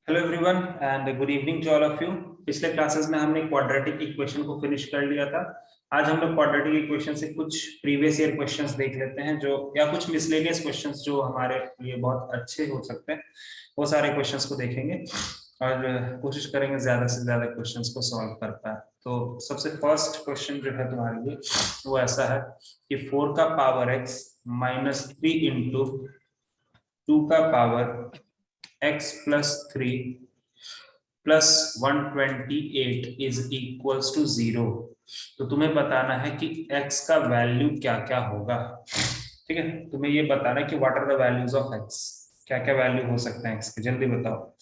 Hello everyone and good evening to all of you. पिछले classes में हमने quadratic equation को फिनिश कर लिया था। आज हम लोग क्वाड्रेटिक इक्वेशन से कुछ प्रीवियस ईयर क्वेश्चंस देख लेते हैं जो या कुछ मिसलेनियस क्वेश्चंस जो हमारे लिए बहुत अच्छे हो सकते हैं, वो सारे क्वेश्चंस को देखेंगे और कोशिश करेंगे ज्यादा से ज्यादा क्वेश्चंस को सॉल्व कर पाए। तो सबसे फर्स्ट क्वेश्चन जो है तुम्हारे लिए वो ऐसा है कि 4 का पावर x माइनस 3 इंटू 2 का power x plus 3 plus 128 is equals to 0। तो तुम्हें बताना है कि x का वैल्यू क्या क्या होगा। ठीक है, तुम्हें ये बताना है कि what are the values of x, क्या क्या वैल्यू हो सकते हैं x के, जल्दी बताओ।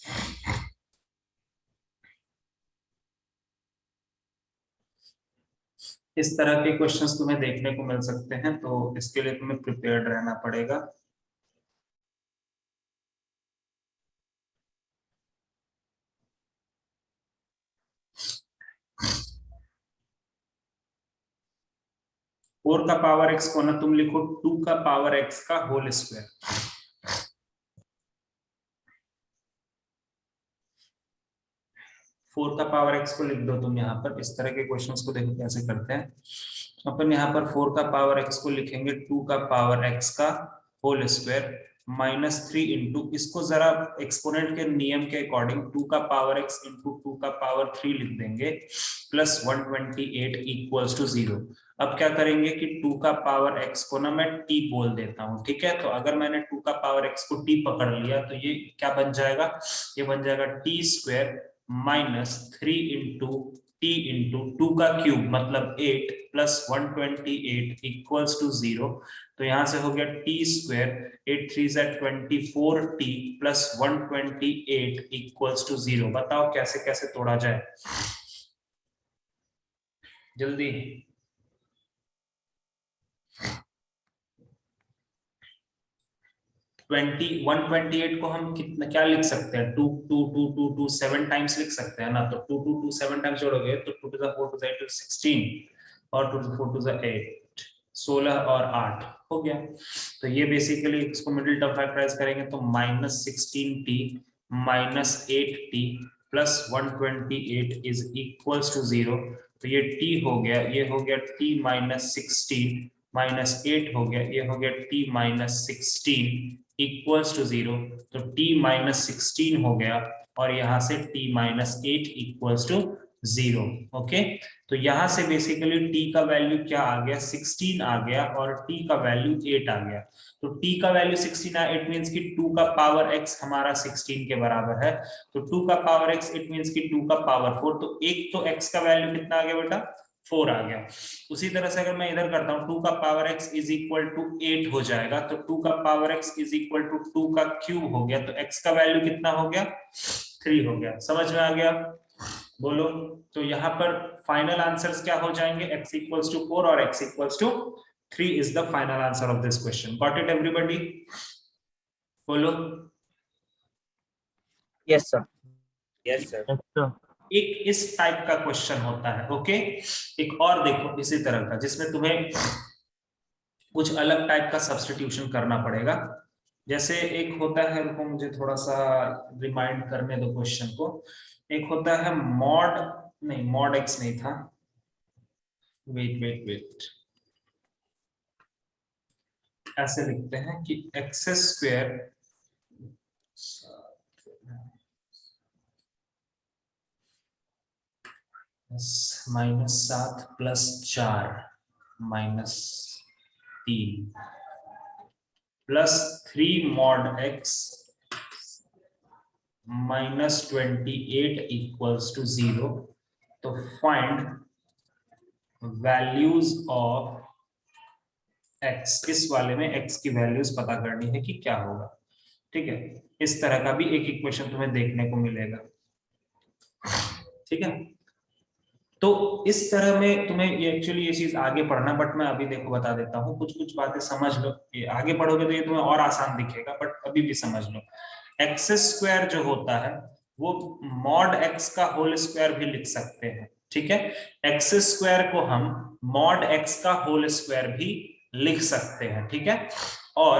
इस तरह के क्वेश्चंस तुम्हें देखने को मिल सकते हैं, तो इसके लिए तुम्हें प्रिपेयर्ड रहना पड़ेगा। फोर का पावर x को ना तुम लिखो 2 का पावर x का होल स्क्वायर। 4 का पावर x को लिख दो तुम यहाँ पर। इस तरह के क्वेश्चंस को देखो कैसे करते हैं। अपन यहाँ पर 4 का पावर x को लिखेंगे 2 का पावर x का होल स्क्वायर माइनस 3 इंटू, इसको जरा एक्सपोनेंट के नियम के अकॉर्डिंग 2 का पावर x इंटू 2 का पावर 3 लिख देंगे प्लस 128 इक्वल्स टू 0। अब क्या करेंगे कि 2 का पावर x को ना मैं t बोल देता हूँ। ठीक है, तो अगर मैंने 2 का पावर x को t पकड़ लिया तो ये क्या बन जाएगा, ये बन जाएगा t square minus 3 into T into 2 का क्यूब मतलब 8 प्लस 128 इक्वल्स टू 0। तो यहां से हो गया टी स्क्वायर 8 3 से 24 टी प्लस 128 इक्वल्स टू 0। बताओ कैसे कैसे तोड़ा जाए, जल्दी। 128 को हम कितना क्या लिख सकते हैं, 2 2 2 2 2 7 टाइम्स लिख सकते हैं ना। तो 2 2 2 7 टाइम्स जोड़ोगे तो 2 टू द 4 टू द 8 16 और 2 टू द 4 टू द 8 16 और 8 हो गया। तो ये बेसिकली इसको मिडिल टर्म फैक्टराइज करेंगे तो minus 16t minus 8t plus 128 is equals to 0। तो ये t हो गया, ये हो गया t माइनस 16 माइनस 8 हो गया, ये हो गया t माइनस 16 इक्वल्स टू 0। तो t माइनस 16 हो गया और यहां से t minus 8 equals to 0। Okay, तो यहां से बेसिकली t का वैल्यू क्या आ गया, 16 आ गया और t का वैल्यू 8 आ गया। तो t का वैल्यू 16 है, इट मींस कि 2 का पावर x हमारा 16 के बराबर है। तो 2 का पावर x इट मींस कि 2 का पावर 4। तो एक तो x का वैल्यू कितना आ गया बेटा, 4 आ गया। उसी तरह से अगर मैं इधर करता हूं 2 का power x is equal to 8 हो जाएगा। तो 2 का power x is equal to 2 का क्यूब हो गया। तो x का वैल्यू कितना हो गया, 3 हो गया। समझ में आ गया, बोलो। तो यहाँ पर फाइनल आंसर्स क्या हो जाएंगे, x इक्वल्स टू 4 और x equals to 3 is the final answer of this question. Got it everybody, बोलो। Yes sir. Yes sir. एक इस टाइप का क्वेश्चन होता है। ओके, एक और देखो इसी तरह का जिसमें तुम्हें कुछ अलग टाइप का सब्स्टिट्यूशन करना पड़ेगा। जैसे एक होता है, रुको मुझे थोड़ा सा रिमाइंड करने दो क्वेश्चन को। एक होता है मॉड, नहीं मॉड एक्स नहीं था, वेट वेट वेट, ऐसे लिखते हैं कि x square minus 7 plus 4 minus 3 plus 3 mod x minus 28 equals to 0। तो फाइंड वैल्यूज ऑफ x, इस वाले में x की वैल्यूज पता करनी है कि क्या होगा। ठीक है, इस तरह का भी एक इक्वेशन तुम्हें देखने को मिलेगा। ठीक है, तो इस तरह में तुम्हें ये एक्चुअली ये चीज आगे पढ़ना, बट मैं अभी देखो बता देता हूँ, कुछ कुछ बातें समझ लो। ये आगे पढ़ोगे तो ये तुम्हें और आसान दिखेगा, बट अभी भी समझ लो। एक्स स्क्वायर जो होता है वो मॉड एक्स का होल स्क्वायर भी लिख सकते हैं। ठीक है, एक्स स्क्वायर को हम मॉड एक्स का होल स्क्वायर भी लिख सकते हैं। ठीक है, और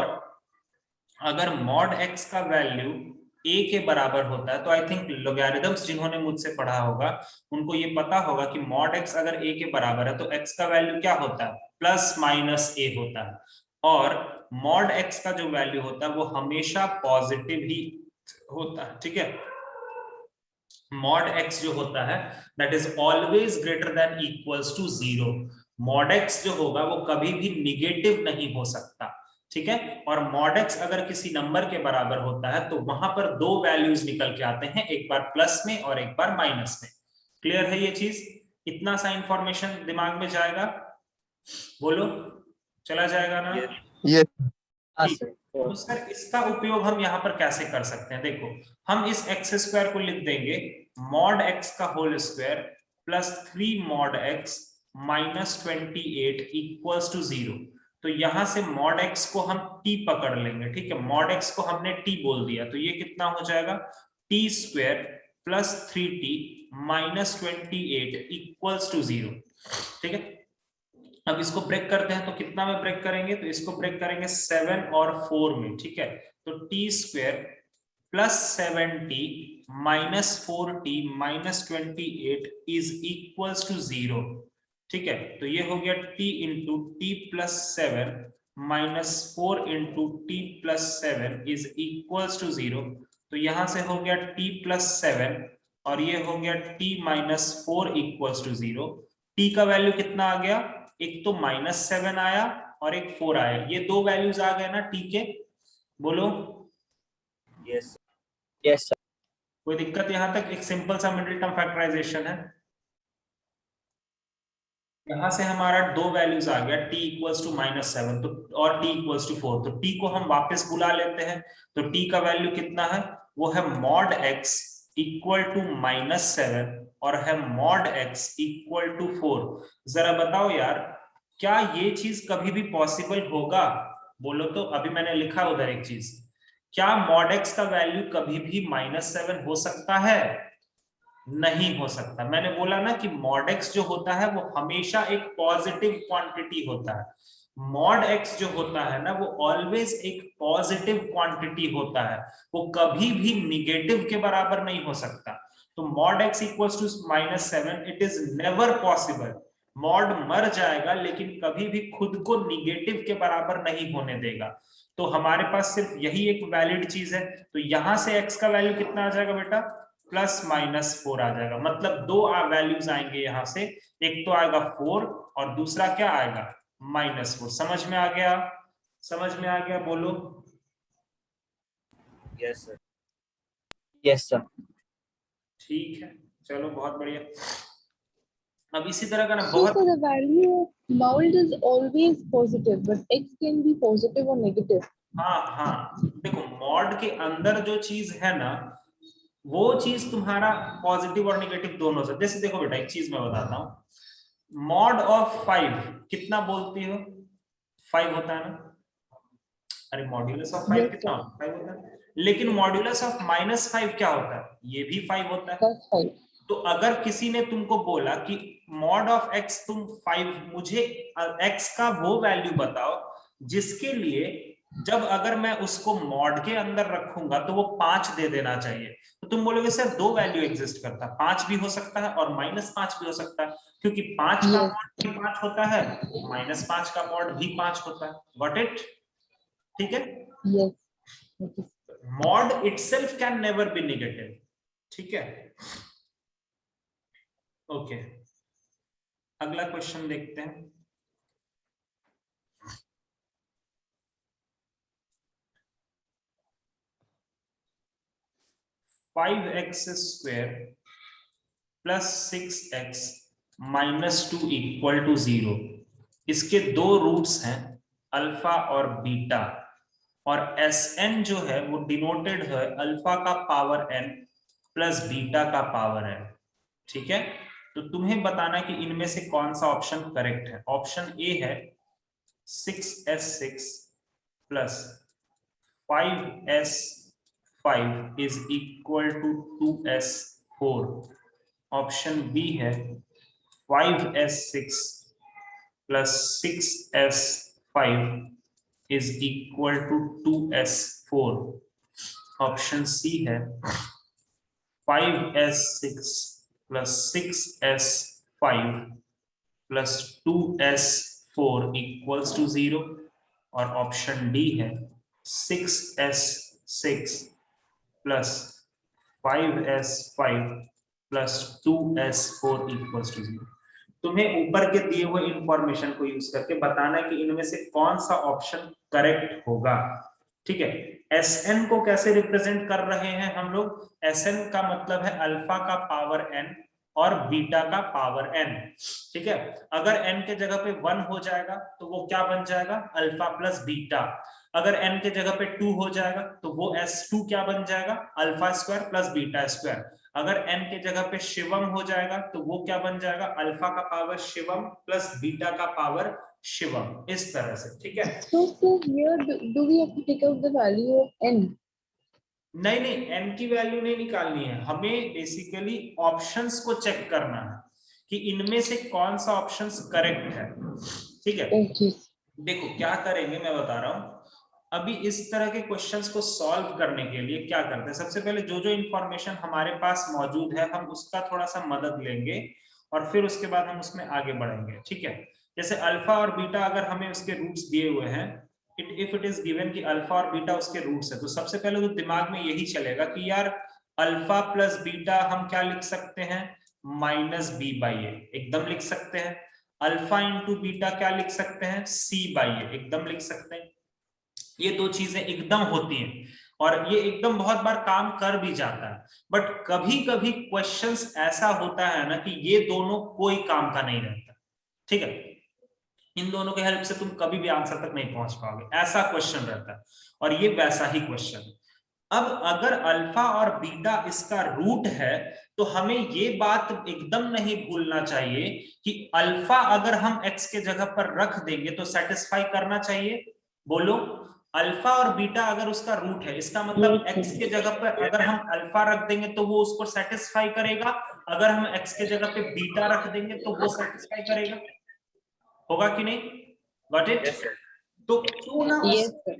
अगर मॉड एक्स का वैल्यू a के बराबर होता है, तो आई थिंक लॉगरिथम्स जिन्होंने मुझसे पढ़ा होगा उनको ये पता होगा कि मॉड x अगर a के बराबर है तो x का वैल्यू क्या होता है, प्लस माइनस a होता है, और मॉड x का जो वैल्यू होता है वो हमेशा पॉजिटिव ही होता है, ठीक है। मॉड x जो होता है that is always greater than equals to 0। Mod x जो होगा वो कभी भी निगेटिव नहीं हो सकता, ठीक है। और मॉड x अगर किसी नंबर के बराबर होता है तो वहां पर दो वैल्यूज निकल के आते हैं, एक बार प्लस में और एक बार माइनस में। क्लियर है ये चीज? इतना सा इंफॉर्मेशन दिमाग में जाएगा? बोलो, चला जाएगा ना? ये ठीक। तो सर इसका उपयोग हम यहाँ पर कैसे कर सकते हैं, देखो हम इस एक्स स्क्वायर को लिख देंगे मॉड एक्स का whole square plus 3 mod x minus 28 equals to 0। तो यहां से मॉड एक्स को हम t पकड़ लेंगे, ठीक है। मॉड एक्स को हमने t बोल दिया, तो ये कितना हो जाएगा, t square plus 3t minus 28 equals to 0, ठीक है। अब इसको ब्रेक करते हैं, तो कितना में ब्रेक करेंगे, तो इसको ब्रेक करेंगे 7 और 4 में, ठीक है। तो t square plus 7t minus 4t minus 28 is equals to 0, ठीक है। तो ये हो गया t into t plus 7 minus 4 into t plus 7 is equals to 0। तो यहां से हो गया t प्लस 7 और ये हो गया t minus 4 equals to 0। t का वैल्यू कितना आ गया, एक तो -7 आया और एक 4 आया, ये दो वैल्यूज आ गए ना टी के, बोलो। Yes yes sir. कोई दिक्कत यहाँ तक? एक सिंपल सा मिडिल टर्म फैक्टराइजेशन है। यहां से हमारा दो वैल्यूज आ गया, t इक्वल्स टू -7 तो और t इक्वल्स टू 4, तो t को हम वापस बुला लेते हैं। तो t का वैल्यू कितना है, वो है मॉड x इक्वल टू -7 और है मॉड x इक्वल टू 4। जरा बताओ यार, क्या ये चीज कभी भी पॉसिबल होगा? बोलो तो। अभी मैंने लिखा उधर एक चीज, क्या मॉड x का वैल्यू कभी भी -7 हो सकता है? नहीं हो सकता। मैंने बोला ना कि मॉड x जो होता है वो हमेशा एक पॉजिटिव क्वांटिटी होता है। मॉड x जो होता है ना वो ऑलवेज एक पॉजिटिव क्वांटिटी होता है, वो कभी भी निगेटिव के बराबर नहीं हो सकता। तो mod x equals to -7 it is never possible. Mod मर जाएगा लेकिन कभी भी खुद को निगेटिव के बराबर नहीं होने देगा। तो हमारे पास सिर्फ यही एक वैलिड चीज है। तो यहां से x का वैल्यू कितना आ जाएगा बेटा, +-4 आ जाएगा। मतलब दो वैल्यूज आएंगे यहां से, एक तो आएगा 4 और दूसरा क्या आएगा, -4। समझ में आ गया? समझ में आ गया, बोलो। Yes sir. Yes sir. ठीक है, चलो बहुत बढ़िया। अब इसी तरह का ना So, बहुत, sir, the value of mold is always positive, but x can be positive or negative. हाँ हाँ, देखो मॉड के अंदर जो चीज है ना वो चीज तुम्हारा पॉजिटिव और निगेटिव दोनों से। जैसे देखो बेटा एक चीज मैं बताता हूँ, मॉड ऑफ 5 कितना बोलती हो, 5 होता है ना। अरे मॉड्यूलस ऑफ 5 Yes, कितना sir. होता है, 5 होता है। लेकिन मॉड्यूलस ऑफ -5 क्या होता है, ये भी 5 होता है। That's fine. तो अगर किसी ने तुमको बोला कि मॉड ऑफ x तुम 5, मुझे x का वो वैल्यू बताओ जिसके लिए जब अगर मैं उसको मॉड के अंदर रखूंगा तो वो 5 दे देना चाहिए, तो तुम बोलोगे सर दो वैल्यू एग्जिस्ट करता है, 5 भी हो सकता है और -5 भी हो सकता है, क्योंकि 5 का Yes. मॉड भी 5 होता है, -5 का मॉड भी 5 होता है। Got it? ठीक है। Yes. Okay. Mod itself can never be negative, ठीक है। ओके, अगला क्वेश्चन देखते हैं। Five x square plus 6x minus 2 equal to 0। इसके दो रूट्स हैं, अल्फा और बीटा, और Sn जो है वो डिनोटेड है अल्फा का पावर n प्लस बीटा का पावर n, ठीक है। तो तुम्हें बताना है कि इनमें से कौन सा ऑप्शन करेक्ट है। ऑप्शन ए है 6s6 plus 5s5 is equal to 2s4। Option B है 5s6 plus 6s5 is equal to 2s4। Option C है 5s6 plus 6s5 plus 2s4 equals to 0 और ऑप्शन डी है 6s6 plus 5s5 plus 2s4 equals to 0। तुम्हें ऊपर के दिए हुए information को यूज करके बताना है कि इनमें से कौन सा ऑप्शन करेक्ट होगा। ठीक है, Sn को कैसे रिप्रेजेंट कर रहे हैं हम लोग? Sn का मतलब है अल्फा का पावर n और बीटा का पावर n। ठीक है, अगर n के जगह पे 1 हो जाएगा तो वो क्या बन जाएगा? Alpha plus beta. अगर n के जगह पे 2 हो जाएगा तो वो S2 क्या बन जाएगा? Alpha square plus beta square. अगर n के जगह पे शिवम हो जाएगा तो वो क्या बन जाएगा? अल्फा का पावर शिवम प्लस बीटा का पावर शिवम, इस तरह से। ठीक है, So here do we have to take out the value of n? नहीं नहीं, n की वैल्यू नहीं निकालनी है, हमें बेसिकली ऑप्शंस को चेक करना है कि इनमें से कौन सा ऑप्शंस करेक्ट है। ठीक है, Okay. देखो क्या करेंगे मैं बता रहा हूं। अभी इस तरह के क्वेश्चंस को सॉल्व करने के लिए क्या करते हैं, सबसे पहले जो जो इंफॉर्मेशन हमारे पास मौजूद है हम उसका थोड़ा सा मदद लेंगे और फिर उसके बाद हम उसमें आगे बढ़ेंगे। ठीक है, जैसे अल्फा और बीटा अगर हमें उसके रूट्स दिए हुए हैं, इफ इट इज गिवन कि अल्फा और बीटा उसके रूट्स है, तो सबसे पहले तो दिमाग में यही चलेगा कि यार अल्फा प्लस बीटा हम क्या लिख सकते हैं? माइनस बी बाई ए, एकदम लिख सकते हैं। अल्फा इंटू बीटा क्या लिख सकते हैं? सी बाई ए, एकदम लिख सकते हैं। ये दो चीजें एकदम होती हैं और ये एकदम बहुत बार काम कर भी जाता है, बट कभी कभी क्वेश्चंस ऐसा होता है ना कि ये दोनों कोई काम का नहीं रहता। ठीक है, इन दोनों के हेल्प से तुम कभी भी आंसर तक नहीं पहुंच पाओगे, ऐसा क्वेश्चन रहता है और ये वैसा ही क्वेश्चन। अब अगर अल्फा और बीटा इसका रूट है तो हमें ये बात एकदम नहीं भूलना चाहिए कि अल्फा अगर हम एक्स के जगह पर रख देंगे तो सेटिस्फाई करना चाहिए। बोलो, अल्फा और बीटा अगर उसका रूट है, इसका मतलब एक्स के जगह पर अगर हम अल्फा रख देंगे तो वो उसको सेटिस्फाई करेगा, अगर हम एक्स के जगह पे बीटा रख देंगे तो वो सेटिस्फाई करेगा, होगा कि नहीं? Got it? Yes, sir. तो क्यों ना Yes, sir.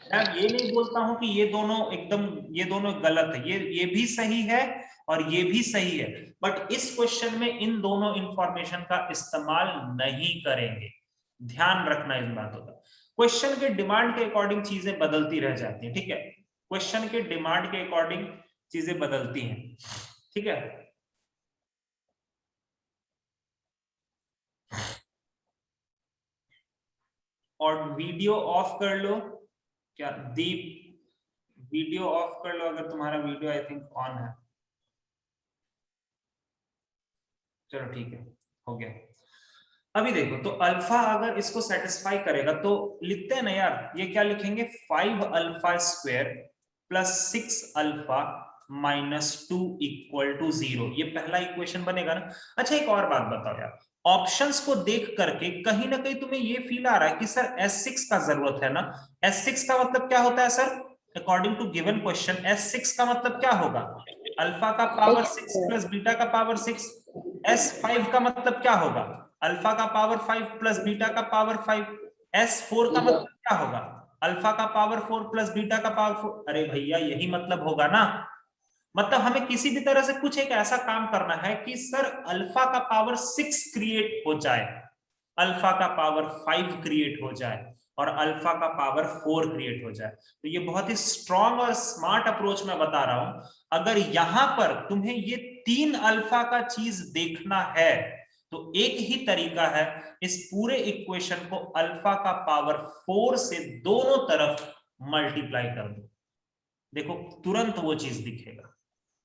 मैं ये नहीं बोलता हूं कि ये दोनों एकदम, ये दोनों गलत है, ये भी सही है और ये भी सही है, बट इस क्वेश्चन में इन दोनों इंफॉर्मेशन का इस्तेमाल नहीं करेंगे। ध्यान रखना इस बातों का। क्वेश्चन के डिमांड के अकॉर्डिंग चीजें बदलती रह जाती हैं। ठीक है, क्वेश्चन के डिमांड के अकॉर्डिंग चीजें बदलती हैं। ठीक है, और वीडियो ऑफ कर लो। क्या दीप, वीडियो ऑफ कर लो अगर तुम्हारा वीडियो आई थिंक ऑन है। चलो ठीक है, हो गया। अभी देखो, तो अल्फा अगर इसको सेटिस्फाई करेगा तो लिखते हैं ना यार, ये क्या लिखेंगे? 5 alpha square plus 6 alpha minus 2 equal to 0, ये पहला इक्वेशन बनेगा ना। अच्छा एक और बात बताओ यार, ऑप्शंस को देख करके कहीं ना कहीं तुम्हें ये फील आ रहा है कि सर S6 का जरूरत है ना? S6 का मतलब क्या होता है sir? According to given question S6 का मतलब क्या होगा? अल्फा का पावर 6 प्लस बीटा का पावर 6। S5 का मतलब क्या होगा? अल्फा का पावर 5 प्लस बीटा का पावर 5। S4 का मतलब क्या होगा? अल्फा का पावर 4 प्लस बीटा का पावर 4। अरे भैया यही मतलब होगा ना। मतलब हमें किसी भी तरह से कुछ एक ऐसा काम करना है कि सर अल्फा का पावर 6 क्रिएट हो जाए, अल्फा का पावर 5 क्रिएट हो जाए और अल्फा का पावर 4 क्रिएट हो जाए। तो ये बहुत ही स्ट्रॉन्ग और स्मार्ट अप्रोच मैं बता रहा हूं। अगर यहां पर तुम्हें ये 3 अल्फा का चीज देखना है तो एक ही तरीका है, इस पूरे इक्वेशन को अल्फा का पावर 4 से दोनों तरफ मल्टीप्लाई कर दो। देखो तुरंत वो चीज दिखेगा।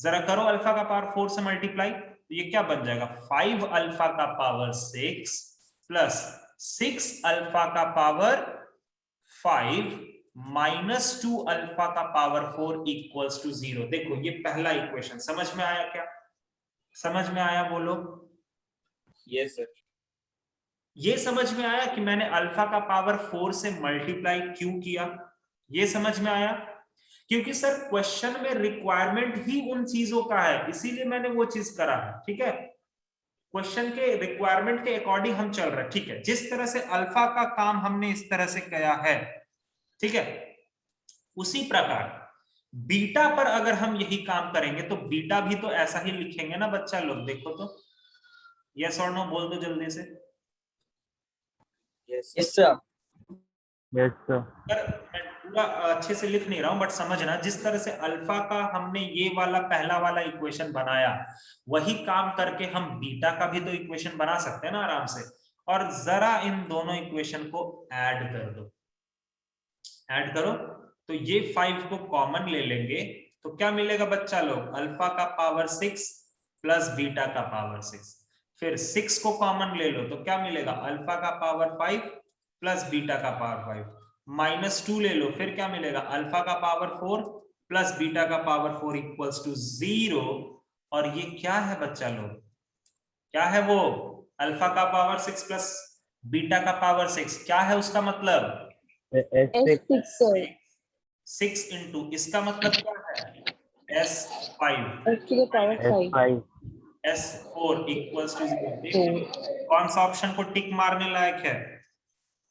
जरा करो अल्फा का पावर 4 से मल्टीप्लाई, तो ये क्या बन जाएगा? 5 अल्फा का पावर 6 प्लस 6 अल्फा का पावर 5 माइनस 2 अल्फा का पावर 4 इक्वल्स टू 0। देखो ये पहला इक्वेशन समझ में आया क्या? समझ में आया? बोलो। Yes, sir. ये समझ में आया कि मैंने अल्फा का पावर 4 से मल्टीप्लाई क्यों किया? ये समझ में आया? क्योंकि सर क्वेश्चन में रिक्वायरमेंट ही उन चीजों का है, इसीलिए मैंने वो चीज करा है। ठीक है, क्वेश्चन के रिक्वायरमेंट के अकॉर्डिंग हम चल रहे हैं। ठीक है, जिस तरह से अल्फा का काम हमने इस तरह से किया है, ठीक है, उसी प्रकार बीटा पर अगर हम यही काम करेंगे तो बीटा भी तो ऐसा ही लिखेंगे ना बच्चा लोग, देखो तो, यस और नो बोल दो जल्दी से। Yes, sir. Yes sir. पर मैं पूरा अच्छे से लिख नहीं रहा हूं, बट समझना, जिस तरह से अल्फा का हमने ये वाला पहला वाला इक्वेशन बनाया, वही काम करके हम बीटा का भी तो इक्वेशन बना सकते हैं ना आराम से। और जरा इन दोनों इक्वेशन को ऐड कर दो, ऐड करो तो ये 5 को कॉमन ले लेंगे तो क्या मिलेगा बच्चा लोग, अल्फा का पावर 6 प्लस बीटा का पावर 6। फिर 6 को कॉमन ले लो तो क्या मिलेगा, अल्फा का पावर 5 प्लस बीटा का पावर 5। -2 ले लो, फिर क्या मिलेगा, अल्फा का पावर 4 प्लस बीटा का पावर 4 इक्वल्स टू 0। और ये क्या है बच्चा लोग, क्या है वो, अल्फा का पावर 6 प्लस बीटा का पावर 6, क्या है उसका मतलब, S6 sir. 6 इंटू, इसका मतलब क्या है, S5, S to the power 5. S5 S4 equals to 0। देखिए कौन सा ऑप्शन को टिक मारने लायक है,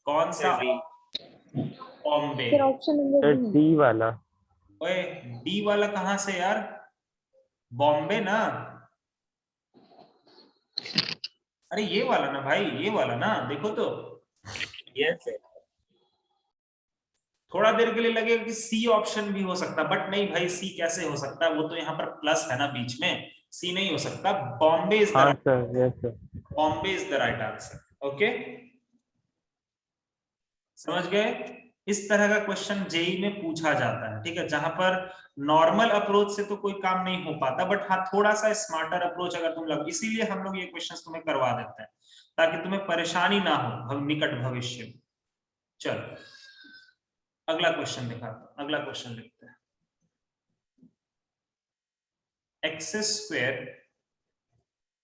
कौन सा, Bombay. Sir, option number sir B. D वाला। ओए डी वाला कहां से यार, बॉम्बे ना, अरे ये वाला ना भाई, ये वाला ना, देखो तो। Yes, sir. थोड़ा देर के लिए लगेगा कि सी ऑप्शन भी हो सकता, बट नहीं भाई, सी कैसे हो सकता है, वो तो यहाँ पर प्लस है ना बीच में, सी नहीं हो सकता। बॉम्बे इज हाँ the, sir, yes sir. Bombay is the right answer. Okay, समझ गए। इस तरह का क्वेश्चन जेई में पूछा जाता है, ठीक है, जहां पर नॉर्मल अप्रोच से तो कोई काम नहीं हो पाता, बट हाँ थोड़ा सा स्मार्टर अप्रोच अगर तुम लग, इसीलिए हम लोग ये क्वेश्चंस तुम्हें करवा देते हैं ताकि तुम्हें परेशानी ना हो निकट भविष्य में। चलो अगला क्वेश्चन दिखाता हूं, अगला क्वेश्चन लिखते हैं। X square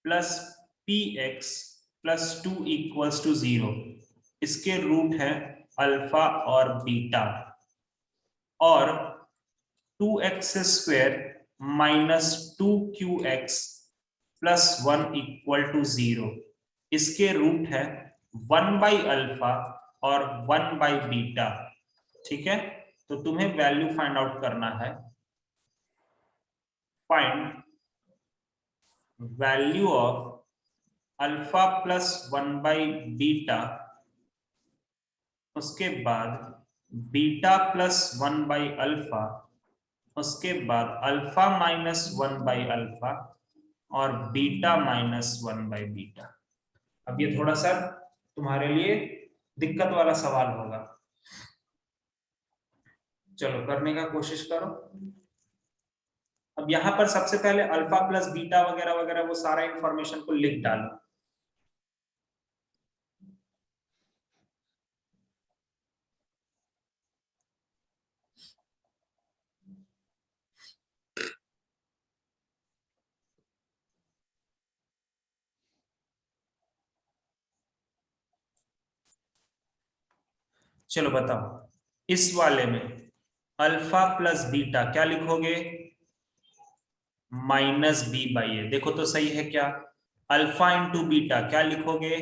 plus p x plus 2 equals to 0, इसके रूट है अल्फा और बीटा, और 2x square minus 2qx plus 1 equal to 0, इसके रूट है 1 बाई अल्फा और 1 बाई बीटा। ठीक है, तो तुम्हें वैल्यू फाइंड आउट करना है, find value of alpha plus 1 by beta, उसके बाद बीटा प्लस 1 बाई अल्फा, उसके बाद अल्फा माइनस 1 बाई अल्फा और बीटा माइनस 1 बाई बीटा। अब ये थोड़ा सा तुम्हारे लिए दिक्कत वाला सवाल होगा, चलो करने का कोशिश करो। अब यहां पर सबसे पहले अल्फा प्लस बीटा वगैरह वगैरह वो सारा इंफॉर्मेशन को लिख डालो। चलो बताओ, इस वाले में अल्फा प्लस बीटा क्या लिखोगे, माइनस बी बाई ए, देखो तो सही है क्या। अल्फा इंटू बीटा क्या लिखोगे,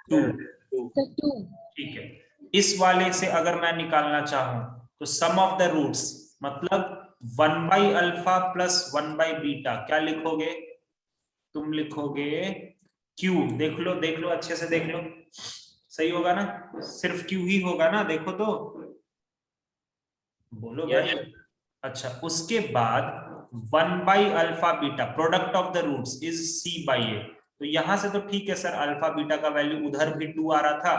2। Sir, 2. ठीक है, इस वाले से अगर मैं निकालना चाहूं तो सम ऑफ द रूट्स, मतलब 1 by alpha plus 1 by beta क्या लिखोगे, तुम लिखोगे क्यू, देख लो अच्छे से देख लो, सही होगा ना, सिर्फ क्यू ही होगा ना, देखो तो, बोलो Yes, भाई। अच्छा, उसके बाद 1 by alpha beta, product of the roots is C by A, तो यहां से तो ठीक है सर, अल्फा बीटा का वैल्यू उधर भी 2 आ रहा था,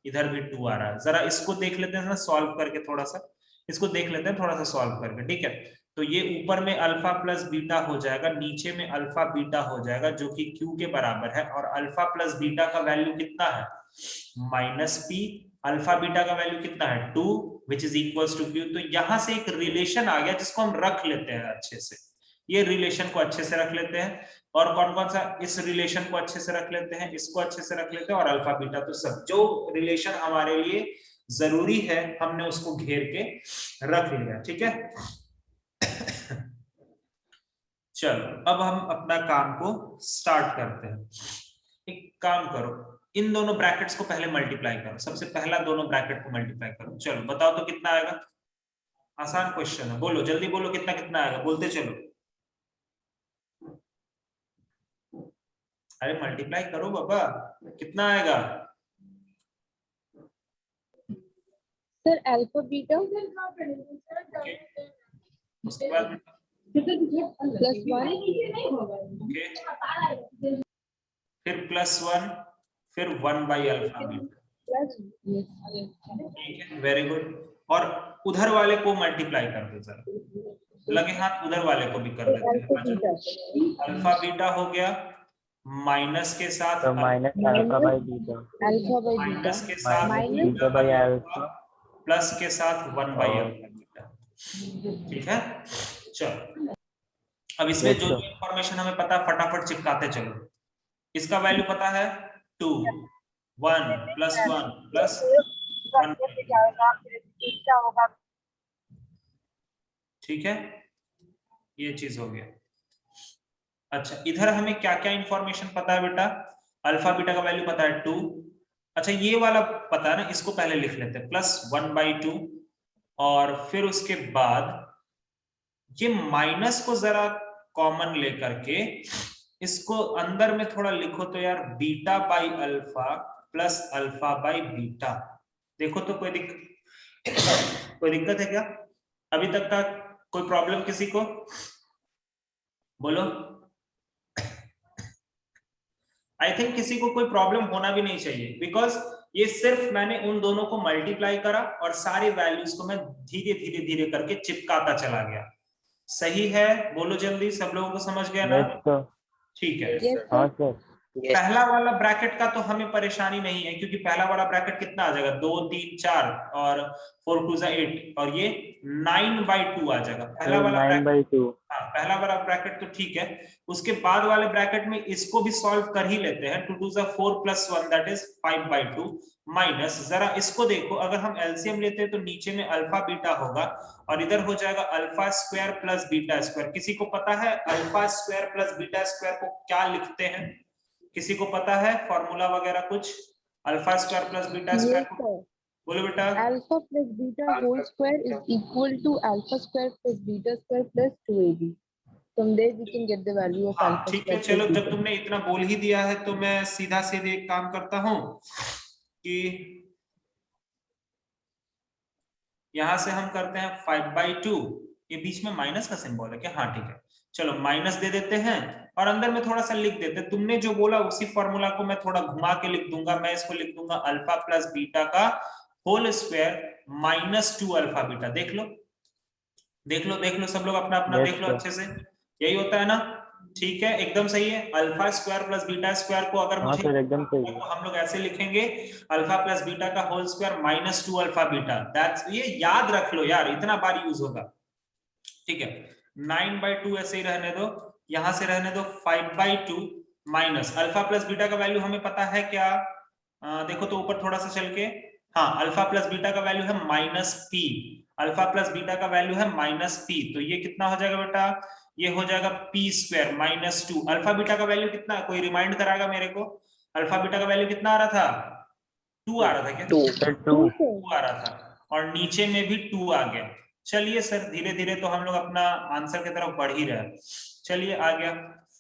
इधर भी 2 आ रहा है। जरा इसको देख लेते हैं ना सॉल्व करके, थोड़ा सा इसको देख लेते हैं थोड़ा सा सॉल्व करके, ठीक है। तो ये ऊपर में अल्फा प्लस बीटा हो जाएगा, नीचे में अल्फा बीटा हो जाएगा, जो कि क्यू के बराबर है, और अल्फा प्लस बीटा का वैल्यू कितना है, माइनस पी, अल्फा बीटा का वैल्यू कितना है 2 which is equals to q. तो यहां से एक रिलेशन आ गया जिसको हम रख लेते हैं अच्छे से, ये रिलेशन को अच्छे से रख लेते हैं, और कौन कौन सा इस रिलेशन को अच्छे से रख लेते हैं, इसको अच्छे से रख लेते हैं, और अल्फा बीटा, तो सब जो रिलेशन हमारे लिए जरूरी है हमने उसको घेर के रख लिया, ठीक है। चलो अब हम अपना काम को स्टार्ट करते हैं। एक काम करो, इन दोनों ब्रैकेट्स को पहले मल्टीप्लाई करो, सबसे पहला दोनों ब्रैकेट को मल्टीप्लाई करो, चलो बताओ तो कितना आएगा, आसान क्वेश्चन है, बोलो जल्दी बोलो कितना कितना आएगा, बोलते चलो। अरे मल्टीप्लाई करो बाबा, कितना आएगा? सर अल्फा बीटा उसके बाद +1 ओके, फिर +1, फिर 1/अल्फा बीटा। ठीक है, वेरी गुड। और उधर वाले को मल्टीप्लाई कर दो जरा, लगे हाथ उधर वाले को भी कर देते अल्फा हैं। बीटा अल्फा बीटा हो गया, माइनस के साथ तो minus alpha by beta, alpha by beta minus के साथ minus beta by alpha, plus के साथ 1/अल्फा और बीटा। ठीक है, चलो अब इसमें जो जो इंफॉर्मेशन हमें पता है फटाफट चिपकाते चलो। इसका वैल्यू पता है 2, 1 + 1 + 1। ठीक है, ये चीज हो गया। अच्छा इधर हमें क्या क्या इंफॉर्मेशन पता है बेटा? अल्फा बीटा का वैल्यू पता है 2। अच्छा ये वाला पता है ना, इसको पहले लिख लेते हैं +1/2, और फिर उसके बाद ये माइनस को जरा कॉमन लेकर के इसको अंदर में थोड़ा लिखो तो यार, β/अल्फा + अल्फा/बीटा। देखो तो कोई दिक्कत है क्या अभी तक का? कोई प्रॉब्लम किसी को? बोलो। आई थिंक किसी को कोई प्रॉब्लम होना भी नहीं चाहिए, बिकॉज ये सिर्फ मैंने उन दोनों को मल्टीप्लाई करा और सारे वैल्यूज को मैं धीरे धीरे धीरे करके चिपकाता चला गया। सही है, बोलो जल्दी, सब लोगों को समझ गया ना? ठीक है। Yes, sir. हाँ सर, पहला वाला ब्रैकेट का तो हमें परेशानी नहीं है, क्योंकि पहला वाला ब्रैकेट कितना आ जाएगा, 2 3 4 और 4 2 8, और ये 9/2 आ जाएगा पहला वाला ब्रैकेट। 9/2। हाँ पहला वाला ब्रैकेट तो ठीक है। उसके बाद वाले ब्रैकेट में इसको भी सॉल्व कर ही लेते हैं। 2 2 4 + 1 दैट इज 5/2 माइनस, जरा इसको देखो, अगर हम एलसीएम लेते हैं तो नीचे में अल्फा बीटा होगा और इधर हो जाएगा α² + β²। किसी को पता है α² + β² को क्या लिखते हैं? किसी को पता है फॉर्मूला वगैरह कुछ? α² + β² को बोलो बेटा। Alpha + beta whole square is equal to α² + β² + 2ab. From there we can get the value of हाँ α². ठीक है, चलो जब तुमने इतना बोल ही दिया है तो मैं सीधा सीधे एक काम करता हूं कि यहां से हम करते हैं 5/2। ये बीच में माइनस का सिंबल है क्या? हाँ ठीक है, चलो माइनस दे देते हैं और अंदर में थोड़ा सा लिख देते हैं। तुमने जो बोला उसी फॉर्मूला को मैं थोड़ा घुमा के लिख दूंगा। मैं इसको लिख दूंगा अल्फा + बीटा का होल स्क्वायर -2 अल्फा बीटा। देख लो देख लो देख लो, सब लोग अपना अपना देख लो अच्छे से, यही होता है ना? ठीक है, एकदम सही है। α² + β² को अगर मुझे एकदम सही है। तो हम लोग ऐसे लिखेंगे अल्फा + बीटा का whole square -2 alpha beta. That's, ये याद रख लो यार, इतना बार यूज होगा। ठीक है, 9/2 ऐसे ही रहने दो, यहां से रहने दो 5/2 माइनस अल्फा + बीटा का वैल्यू हमें पता है क्या? देखो तो ऊपर थोड़ा सा चल के, हाँ अल्फा + बीटा का वैल्यू है -p, अल्फा + बीटा का वैल्यू है -p, तो ये कितना हो जाएगा बेटा? ये हो जाएगा p² -2। अल्फा बीटा का वैल्यू कितना, कोई रिमाइंड कराएगा मेरे को? अल्फा बीटा का वैल्यू कितना आ रहा था? 2 आ रहा था क्या? 2 आ रहा था, और नीचे में भी 2 आ गया। चलिए सर, धीरे धीरे तो हम लोग अपना आंसर की तरफ बढ़ ही रहे हैं। चलिए आ गया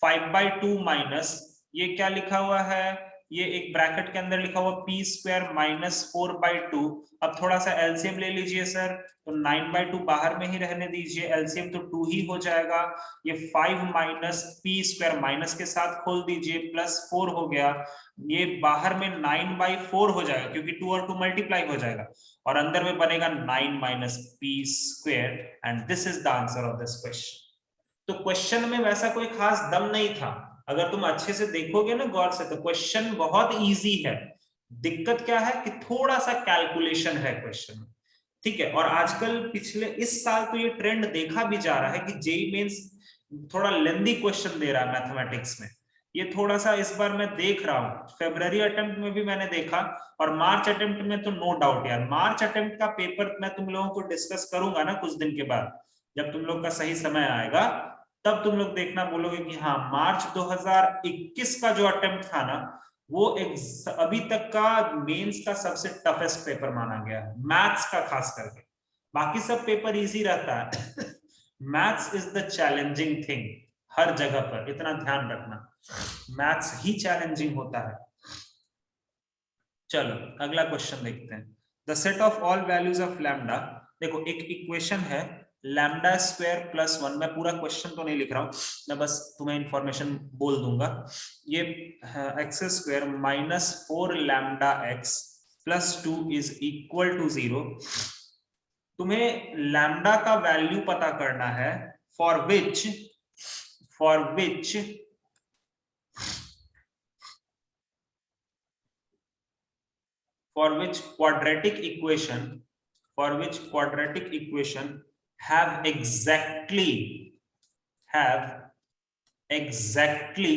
5/2 माइनस, ये क्या लिखा हुआ है? ये एक ब्रैकेट के अंदर लिखा हुआ p² -4/2। अब थोड़ा सा एलसीएम ले लीजिए सर, तो 9/2 बाहर में ही रहने दीजिए, एलसीएम तो 2 ही हो जाएगा। ये 5 - p² माइनस के साथ खोल दीजिए, +4 हो गया। ये बाहर में 9/4 हो जाएगा, क्योंकि 2 और 2 मल्टीप्लाई हो जाएगा, और अंदर में बनेगा 9 - p², and this is the answer of this question. तो क्वेश्चन में वैसा कोई खास दम नहीं था, अगर तुम अच्छे से देखोगे ना गौर से, तो क्वेश्चन बहुत इजी है। दिक्कत क्या है कि थोड़ा सा कैलकुलेशन है क्वेश्चन में। ठीक है, और आजकल पिछले इस साल तो ये ट्रेंड देखा भी जा रहा है कि जेईई मेंस थोड़ा लेंदी क्वेश्चन दे रहा है मैथमेटिक्स में। ये थोड़ा सा इस बार मैं देख रहा हूँ, फरवरी अटेम्प्ट में भी मैंने देखा, और मार्च अटेम्प्ट में तो नो डाउट यार, मार्च अटेम्प्ट का पेपर मैं तुम लोगों को डिस्कस करूंगा ना कुछ दिन के बाद, जब तुम लोग का सही समय आएगा, तब तुम लोग देखना, बोलोगे कि हाँ मार्च 2021 का जो अटेम्प्ट था ना, वो अभी तक का मेंस का सबसे टफेस्ट पेपर माना गया है, मैथ्स का खास करके। बाकी सब पेपर इजी रहता है maths is the challenging thing हर जगह पर, इतना ध्यान रखना, मैथ्स ही चैलेंजिंग होता है। चलो अगला क्वेश्चन देखते हैं। The set of all values of lambda, देखो एक इक्वेशन है लैम्डा स्क्वायर प्लस 1, मैं पूरा क्वेश्चन तो नहीं लिख रहा हूं, मैं बस तुम्हें इंफॉर्मेशन बोल दूंगा। ये x square minus 4 lambda x plus 2 is equal to 0। तुम्हें लैम्डा का वैल्यू पता करना है for which quadratic equation have exactly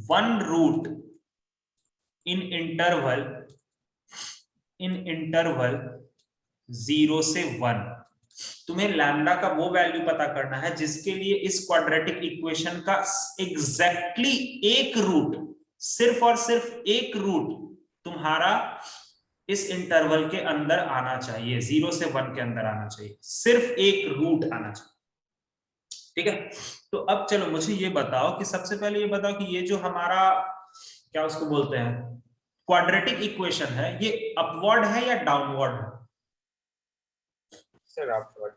one root in interval 0 से 1। तुम्हें लैम्डा का वो वैल्यू पता करना है जिसके लिए इस क्वाड्रेटिक इक्वेशन का एग्जैक्टली एक रूट, सिर्फ और सिर्फ एक रूट तुम्हारा इस इंटरवल के अंदर आना चाहिए, 0 से 1 के अंदर आना चाहिए, सिर्फ एक रूट आना चाहिए। ठीक है, तो अब चलो मुझे ये बताओ कि सबसे पहले ये बताओ कि ये जो हमारा क्या उसको बोलते हैं क्वाड्रेटिक इक्वेशन है, ये अपवर्ड है या डाउनवर्ड है? Sir upward.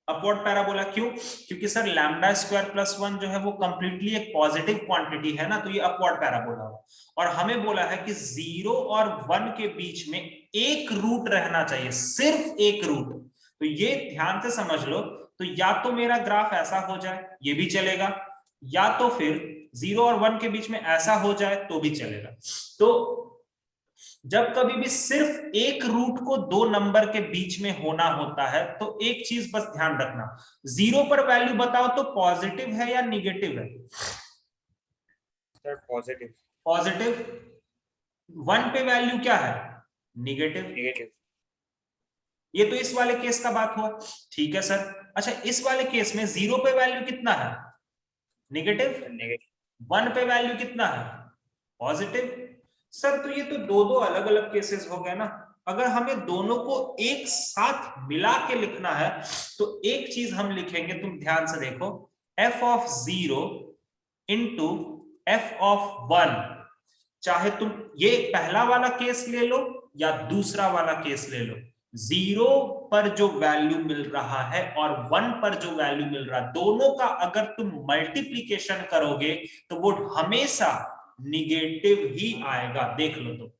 अपवर्ड पैराबोला क्यों? क्योंकि सर लैम्डा स्क्वायर प्लस 1 जो है वो कंप्लीटली एक पॉजिटिव क्वांटिटी है ना, तो ये अपवर्ड पैराबोला हो। और हमें बोला है कि 0 और 1 के बीच में एक रूट रहना चाहिए, सिर्फ एक रूट। तो ये ध्यान से समझ लो, तो या तो मेरा ग्राफ ऐसा हो जाए, ये भी चलेगा, या तो फिर 0 और 1 के बीच में ऐसा हो जाए तो भी चलेगा। तो जब कभी भी सिर्फ एक रूट को दो नंबर के बीच में होना होता है तो एक चीज बस ध्यान रखना, 0 पर वैल्यू बताओ तो पॉजिटिव है या निगेटिव है? Sir positive. पॉजिटिव। 1 पे वैल्यू क्या है? निगेटिव। नेगेटिव। ये तो इस वाले केस का बात हुआ, ठीक है सर। अच्छा इस वाले केस में 0 पे वैल्यू कितना है? निगेटिव। नेगेटिव। 1 पे वैल्यू कितना है? पॉजिटिव। सर तो ये तो दो अलग अलग केसेस हो गए ना, अगर हमें दोनों को एक साथ मिला के लिखना है तो एक चीज हम लिखेंगे, तुम ध्यान से देखो, f of 0 into f of 1। चाहे तुम ये पहला वाला केस ले लो या दूसरा वाला केस ले लो, 0 पर जो वैल्यू मिल रहा है और 1 पर जो वैल्यू मिल रहा है, दोनों का अगर तुम मल्टीप्लीकेशन करोगे तो वो हमेशा निगेटिव ही आएगा। देख लो, तो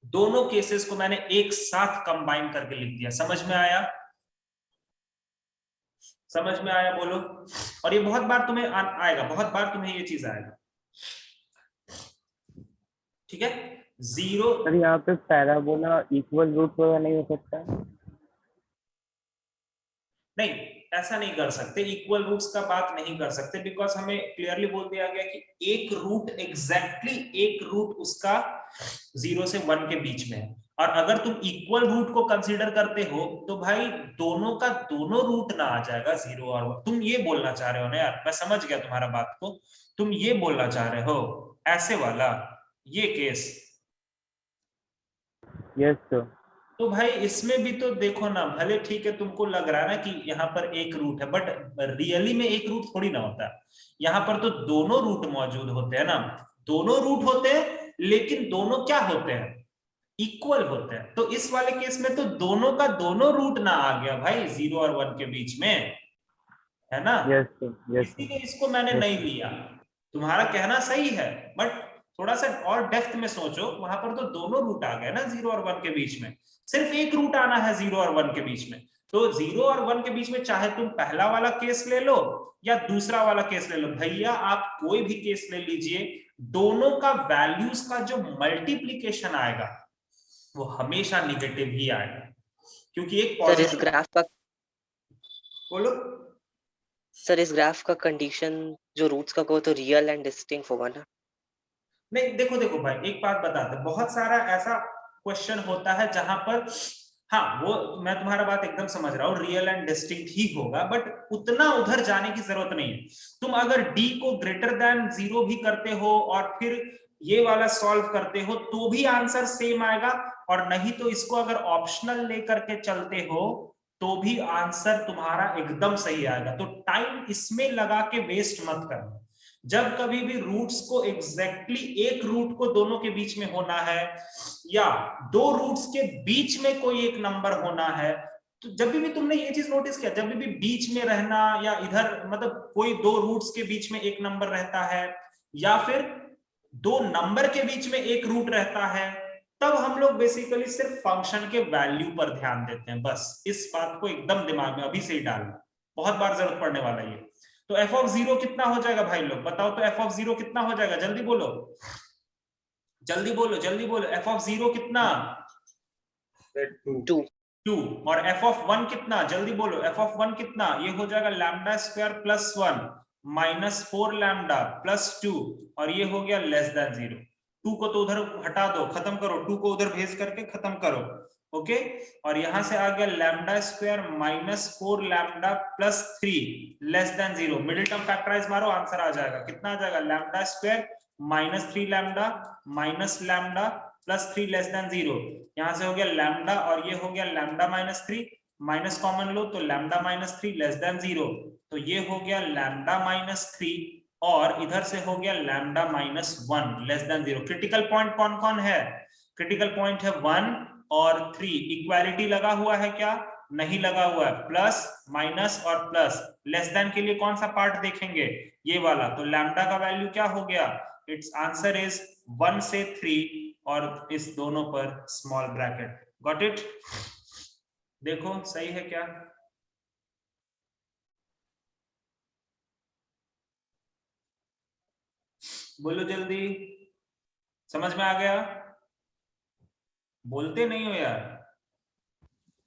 दोनों केसेस को मैंने एक साथ कंबाइन करके लिख दिया। समझ में आया? समझ में आया बोलो। और ये बहुत बार तुम्हें आएगा, बहुत बार तुम्हें ये चीज आएगा, ठीक है। 0 सर यहाँ पे पैराबोला इक्वल रूट वगैरह नहीं हो सकता? नहीं, ऐसा नहीं कर सकते, इक्वल रूट्स का बात नहीं कर सकते, बिकॉज हमें क्लियरली बोल दिया गया कि एक रूट, एग्जैक्टली एक रूट उसका 0 से 1 के बीच में है। और अगर तुम इक्वल रूट को कंसीडर करते हो तो भाई दोनों का दोनों रूट ना आ जाएगा 0 और 1। तुम ये बोलना चाह रहे हो ना यार, मैं समझ गया तुम्हारा बात को, तुम ये बोलना चाह रहे हो ऐसे वाला ये केस। Yes sir. तो भाई इसमें भी तो देखो ना, भले ठीक है तुमको लग रहा है ना कि यहाँ पर एक रूट है, बट रियली में एक रूट थोड़ी ना होता है। यहाँ पर तो दोनों रूट मौजूद होते हैं ना, दोनों रूट होते हैं, लेकिन दोनों क्या होते हैं? इक्वल होते हैं। तो इस वाले केस में तो दोनों का दोनों रूट ना आ गया भाई 0 और 1 के बीच में, है ना? यस सर, यस इसीलिए इसको मैंने yes, नहीं लिया। तुम्हारा कहना सही है, बट थोड़ा सा और डेप्थ में सोचो, वहां पर तो दोनों रूट आ गए ना 0 और 1 के बीच में, सिर्फ एक रूट आना है 0 और 1 के बीच में। तो 0 और 1 के बीच में चाहे तुम पहला वाला केस ले लो या दूसरा वाला केस ले लो, भैया आप कोई भी केस ले लीजिए, दोनों का वैल्यूज का जो मल्टीप्लीकेशन आएगा वो हमेशा निगेटिव ही आएगा, क्योंकि एक सर इस ग्राफ का बोलो। सर इस ग्राफ का कंडीशन जो रूट्स का को तो रियल एंड डिस्टिंक्ट होगा ना? नहीं देखो देखो भाई, एक बात बताते, बहुत सारा ऐसा क्वेश्चन होता है जहां पर, हाँ वो मैं तुम्हारा बात एकदम समझ रहा हूँ, रियल एंड डिस्टिंक्ट ही होगा, बट उतना उधर जाने की जरूरत नहीं है। तुम अगर d को ग्रेटर देन 0 भी करते हो और फिर ये वाला सॉल्व करते हो तो भी आंसर सेम आएगा, और नहीं तो इसको अगर ऑप्शनल लेकर के चलते हो तो भी आंसर तुम्हारा एकदम सही आएगा। तो टाइम इसमें लगा के वेस्ट मत करना। जब कभी भी रूट्स को एग्जैक्टली एक रूट को दोनों के बीच में होना है या दो रूट्स के बीच में कोई एक नंबर होना है, तो जब भी तुमने ये चीज नोटिस किया, जब भी बीच में रहना या इधर मतलब कोई दो रूट्स के बीच में एक नंबर रहता है या फिर दो नंबर के बीच में एक रूट रहता है, तब हम लोग बेसिकली सिर्फ फंक्शन के वैल्यू पर ध्यान देते हैं। बस इस बात को एकदम दिमाग में अभी से ही डालना, बहुत बार जरूरत पड़ने वाला है ये। तो f of 0 कितना हो जाएगा भाई लोग, बताओ तो f of 0 कितना हो जाएगा, जल्दी बोलो जल्दी बोलो जल्दी बोलो। f of 0 कितना, Sir, 2. 2. 2। और f of 1 कितना, जल्दी बोलो f of 1 कितना, ये हो जाएगा lambda square plus 1 minus 4 lambda plus 2 और ये हो गया लेस देन 0। 2 को तो उधर हटा दो, खत्म करो, 2 को उधर भेज करके खत्म करो, ओके। और यहां से आ गया lambda square minus 4 lambda plus 3 less than 0। Middle term factorise मारो, आंसर आ जाएगा। कितना आ जाएगा, lambda square minus 3 lambda minus lambda plus 3 less than 0। यहां से हो गया लैम्डा और ये हो गया लैम्डा माइनस 3, माइनस कॉमन लो तो लैम्डा माइनस 3 लेस देन 0। तो ये हो गया लैम्डा माइनस 3 और इधर से हो गया lambda minus 1 less than 0। Critical point कौन कौन है, क्रिटिकल पॉइंट है 1 और 3। इक्वालिटी लगा हुआ है क्या, नहीं लगा हुआ है, प्लस माइनस और प्लस। लेस देन के लिए कौन सा पार्ट देखेंगे, ये वाला। तो लैम्डा का वैल्यू क्या हो गया, इट्स आंसर इज 1 से 3 और इस दोनों पर स्मॉल ब्रैकेट। गॉट इट, देखो सही है क्या, बोलो जल्दी, समझ में आ गया, बोलते नहीं हो यार।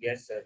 Yes, sir.